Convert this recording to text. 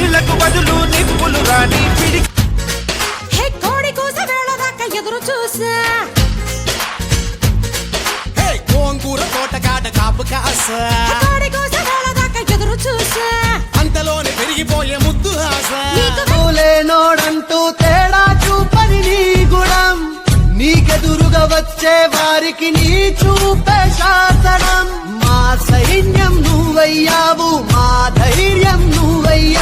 నీళ్లకు బదులు నిప్పులు రాని పిడి కోడి కూస వేళ దాకా ఎదురు చూసా గోంగూర తోటకాట కాపు కాస కోడి కూస వేళ దాకా ఎదురు చూసా అంతలోనే పెరిగిపోయే ముద్దు ఆశ లేనోడంటూ తేడా చూపని నీ గుణం నీకెదురుగా వచ్చే వారికి నీ చూపే శాసనం మా సైన్యం నువ్వయ్యావు మా ధైర్యం నువ్వయ్యావు